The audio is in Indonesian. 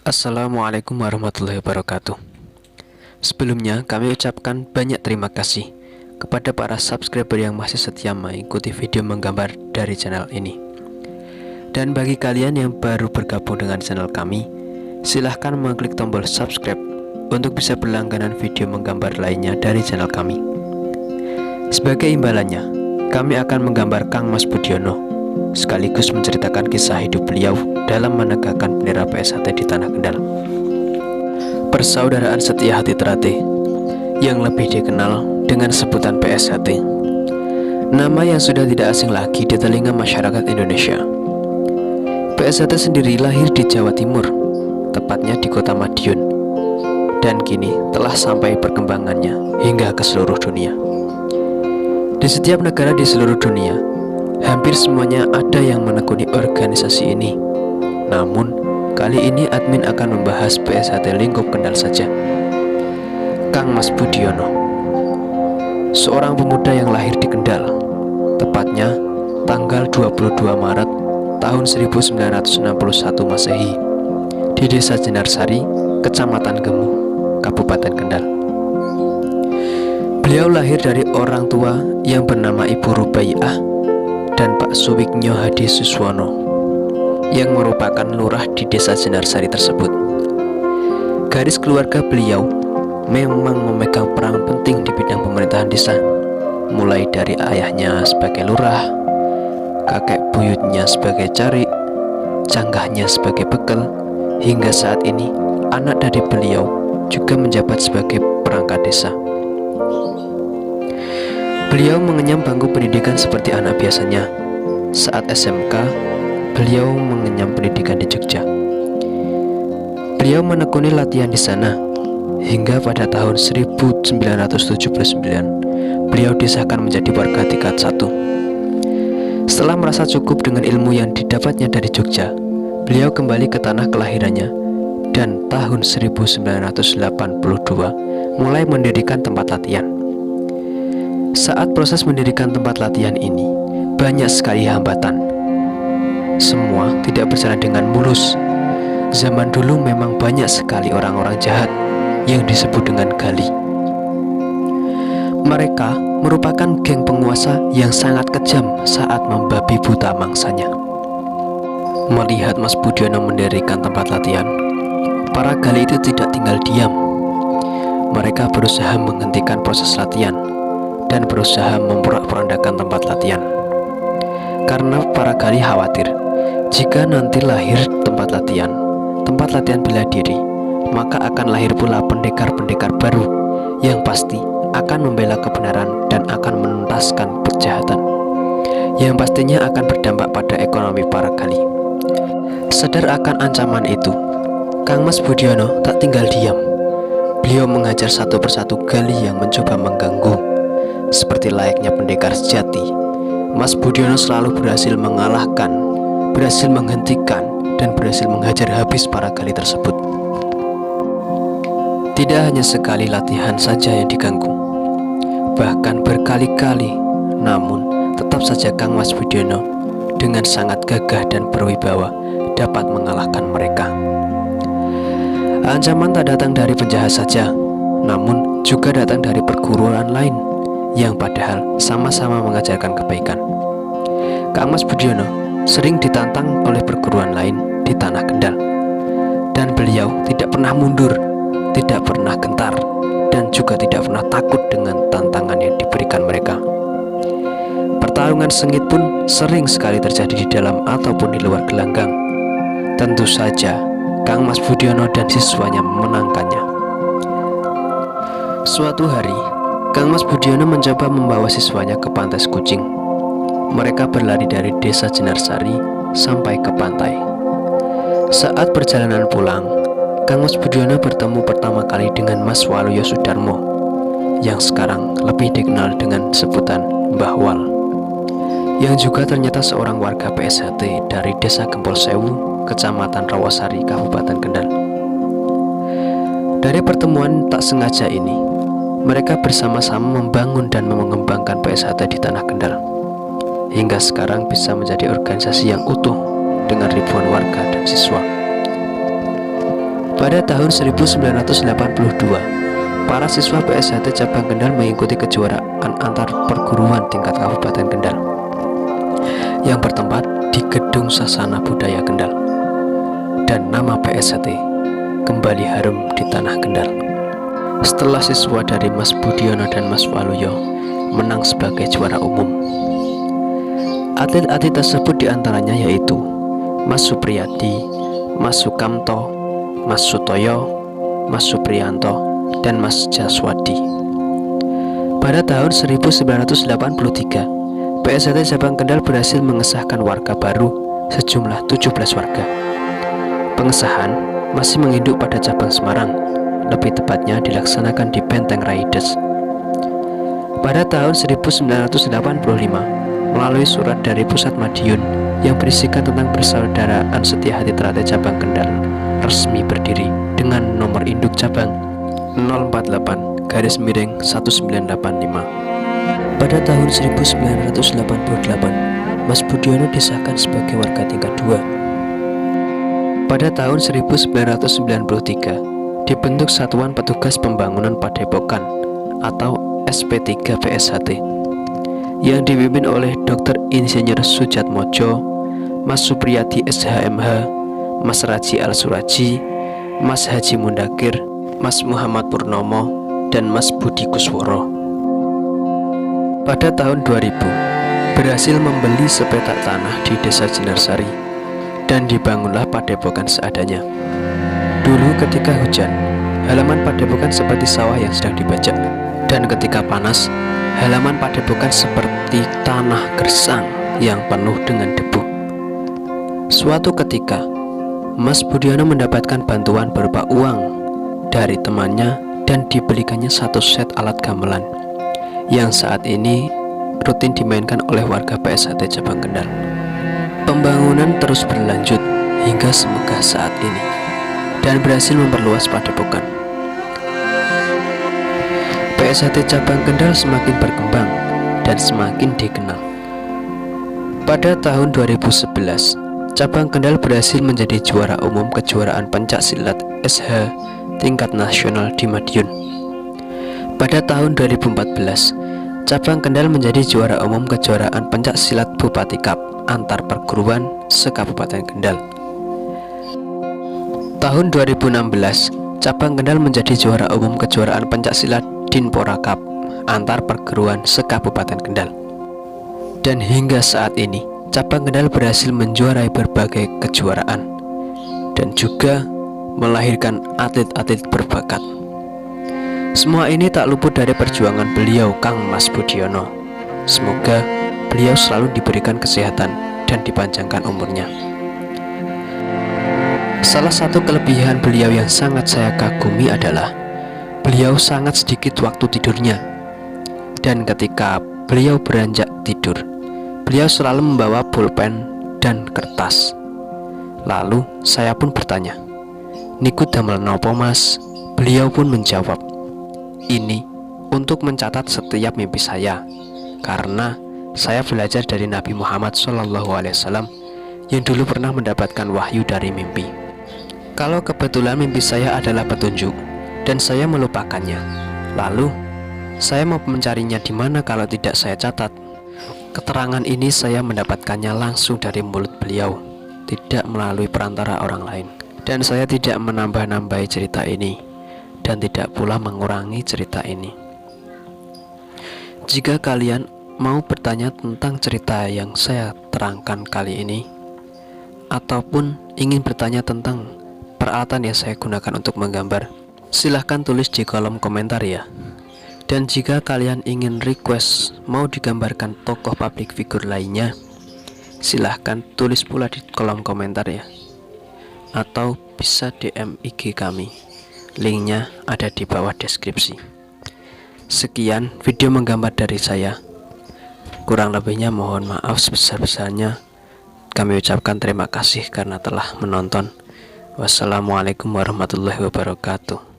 Assalamualaikum warahmatullahi wabarakatuh. Sebelumnya kami ucapkan banyak terima kasih kepada para subscriber yang masih setia mengikuti video menggambar dari channel ini. Dan bagi kalian yang baru bergabung dengan channel kami, silahkan mengklik tombol subscribe untuk bisa berlangganan video menggambar lainnya dari channel kami. Sebagai imbalannya, kami akan menggambar Kang Mas Budiono, sekaligus menceritakan kisah hidup beliau dalam menegakkan bendera PSHT di Tanah Kendal. Persaudaraan Setia Hati Ternate, yang lebih dikenal dengan sebutan PSHT, nama yang sudah tidak asing lagi di telinga masyarakat Indonesia. PSHT sendiri lahir di Jawa Timur, tepatnya di kota Madiun, dan kini telah sampai perkembangannya hingga ke seluruh dunia. Di setiap negara di seluruh dunia, hampir semuanya ada yang menekuni organisasi ini. Namun, kali ini admin akan membahas PSHT lingkup Kendal saja. Kang Mas Budiono, seorang pemuda yang lahir di Kendal, tepatnya tanggal 22 Maret tahun 1961 Masehi, di Desa Jenarsari, Kecamatan Gemu, Kabupaten Kendal. Beliau lahir dari orang tua yang bernama Ibu Rubaiah dan Pak Suwiknyo Hadi Suswono, yang merupakan lurah di Desa Jenarsari tersebut. Garis keluarga beliau memang memegang peran penting di bidang pemerintahan desa, mulai dari ayahnya sebagai lurah, kakek buyutnya sebagai carik, canggahnya sebagai bekel, hingga saat ini anak dari beliau juga menjabat sebagai perangkat desa. Beliau mengenyam bangku pendidikan seperti anak biasanya. Saat SMK, beliau mengenyam pendidikan di Jogja. Beliau menekuni latihan di sana hingga pada tahun 1979 beliau disahkan menjadi warga tingkat 1. Setelah merasa cukup dengan ilmu yang didapatnya dari Jogja, beliau kembali ke tanah kelahirannya dan tahun 1982 mulai mendirikan tempat latihan. Saat proses mendirikan tempat latihan ini, banyak sekali hambatan. Semua tidak berjalan dengan mulus. Zaman dulu memang banyak sekali orang-orang jahat yang disebut dengan gali. Mereka merupakan geng penguasa yang sangat kejam saat membabi buta mangsanya. Melihat Mas Budiono mendirikan tempat latihan, para gali itu tidak tinggal diam. Mereka berusaha menghentikan proses latihan dan berusaha memporak-porandakan tempat latihan. Karena para gali khawatir, jika nanti lahir tempat latihan bela diri, maka akan lahir pula pendekar-pendekar baru yang pasti akan membela kebenaran dan akan menuntaskan kejahatan, yang pastinya akan berdampak pada ekonomi para gali. Sadar akan ancaman itu, Kang Mas Budiono tak tinggal diam. Beliau mengajar satu persatu gali yang mencoba mengganggu. Seperti layaknya pendekar sejati, Mas Budiono selalu berhasil mengalahkan, berhasil menghentikan, dan berhasil menghajar habis para gali tersebut. Tidak hanya sekali latihan saja yang diganggu, bahkan berkali-kali, namun tetap saja Kang Mas Budiono dengan sangat gagah dan berwibawa dapat mengalahkan mereka. Ancaman tak datang dari penjahat saja, namun juga datang dari perguruan lain yang padahal sama-sama mengajarkan kebaikan. Kang Mas Budiono sering ditantang oleh perguruan lain di Tanah Kendal, dan beliau tidak pernah mundur, tidak pernah gentar, dan juga tidak pernah takut dengan tantangan yang diberikan mereka. Pertarungan sengit pun sering sekali terjadi di dalam ataupun di luar gelanggang. Tentu saja Kang Mas Budiono dan siswanya memenangkannya. Suatu hari, Kang Mas Budiono mencoba membawa siswanya ke pantai Kucing. Mereka berlari dari Desa Jenarsari sampai ke pantai. Saat perjalanan pulang, Kang Mas Budiono bertemu pertama kali dengan Mas Waluyo Sudarmo, yang sekarang lebih dikenal dengan sebutan Mbah Wal, yang juga ternyata seorang warga PSHT dari Desa Gempol Sewu, Kecamatan Rawasari, Kabupaten Kendal. Dari pertemuan tak sengaja ini, mereka bersama-sama membangun dan mengembangkan PSHT di Tanah Kendal, hingga sekarang bisa menjadi organisasi yang utuh dengan ribuan warga dan siswa. Pada tahun 1982, para siswa PSHT Cabang Kendal mengikuti kejuaraan antar perguruan tingkat Kabupaten Kendal yang bertempat di Gedung Sasana Budaya Kendal, dan nama PSHT kembali harum di tanah Kendal setelah siswa dari Mas Budiono dan Mas Waluyo menang sebagai juara umum. Atlet-atlet tersebut diantaranya yaitu Mas Supriyadi, Mas Sukamto, Mas Sutoyo, Mas Supriyanto, dan Mas Jaswadi. Pada tahun 1983, PSHT Cabang Kendal berhasil mengesahkan warga baru sejumlah 17 warga. Pengesahan masih menginduk pada cabang Semarang, lebih tepatnya dilaksanakan di Benteng Raides. Pada tahun 1985, melalui surat dari Pusat Madiun yang berisikan tentang persaudaraan Setia Hati Teratai Cabang Kendal resmi berdiri dengan nomor induk cabang 048-1985. Pada tahun 1988, Mas Budiono disahkan sebagai warga tingkat 2. Pada tahun 1993, dibentuk Satuan Petugas Pembangunan Padepokan atau SP3 PSHT yang dipimpin oleh Dr. Insinyur Sujatmojo, Mas Supriyadi SHMH, Mas Raji Al-Suraji, Mas Haji Mundakir, Mas Muhammad Purnomo, dan Mas Budi Kusworo. Pada tahun 2000, berhasil membeli sepetak tanah di Desa Jinarsari dan dibangunlah padepokan seadanya. Dulu ketika hujan, halaman padepokan seperti sawah yang sedang dibajak, dan ketika panas, halaman padepokan seperti tanah gersang yang penuh dengan debu. Suatu ketika, Mas Budiono mendapatkan bantuan berupa uang dari temannya dan dibelikannya satu set alat gamelan yang saat ini rutin dimainkan oleh warga PSHT Cabang Kendal. Pembangunan terus berlanjut hingga semegah saat ini dan berhasil memperluas padepokan. PSHT Cabang Kendal semakin berkembang dan semakin dikenal. Pada tahun 2011, Cabang Kendal berhasil menjadi juara umum kejuaraan pencak silat SH tingkat nasional di Madiun. Pada tahun 2014, Cabang Kendal menjadi juara umum kejuaraan pencak silat Bupati Cup antar perguruan se-Kabupaten Kendal. Tahun 2016, Cabang Kendal menjadi juara umum kejuaraan pencak silat Dinpora Cup antar perguruan se-Kabupaten Kendal. Dan hingga saat ini, Cabang Kendal berhasil menjuarai berbagai kejuaraan dan juga melahirkan atlet-atlet berbakat. Semua ini tak luput dari perjuangan beliau, Kang Mas Budiono. Semoga beliau selalu diberikan kesehatan dan dipanjangkan umurnya. Salah satu kelebihan beliau yang sangat saya kagumi adalah beliau sangat sedikit waktu tidurnya. Dan ketika beliau beranjak tidur, beliau selalu membawa pulpen dan kertas. Lalu saya pun bertanya, "Niku damel nopo Mas?" Beliau pun menjawab, "Ini untuk mencatat setiap mimpi saya, karena saya belajar dari Nabi Muhammad SAW yang dulu pernah mendapatkan wahyu dari mimpi. Kalau kebetulan mimpi saya adalah petunjuk dan saya melupakannya, lalu saya mau mencarinya di mana kalau tidak saya catat? Keterangan ini saya mendapatkannya langsung dari mulut beliau, tidak melalui perantara orang lain. Dan saya tidak menambah-nambahi cerita ini, dan tidak pula mengurangi cerita ini. Jika kalian mau bertanya tentang cerita yang saya terangkan kali ini, ataupun ingin bertanya tentang peralatan yang saya gunakan untuk menggambar, silahkan tulis di kolom komentar ya. Dan jika kalian ingin request mau digambarkan tokoh public figure lainnya, silahkan tulis pula di kolom komentar ya, atau bisa DM IG kami. Linknya ada di bawah deskripsi. Sekian video menggambar dari saya. Kurang lebihnya mohon maaf sebesar-besarnya. Kami ucapkan terima kasih karena telah menonton. Wassalamualaikum warahmatullahi wabarakatuh.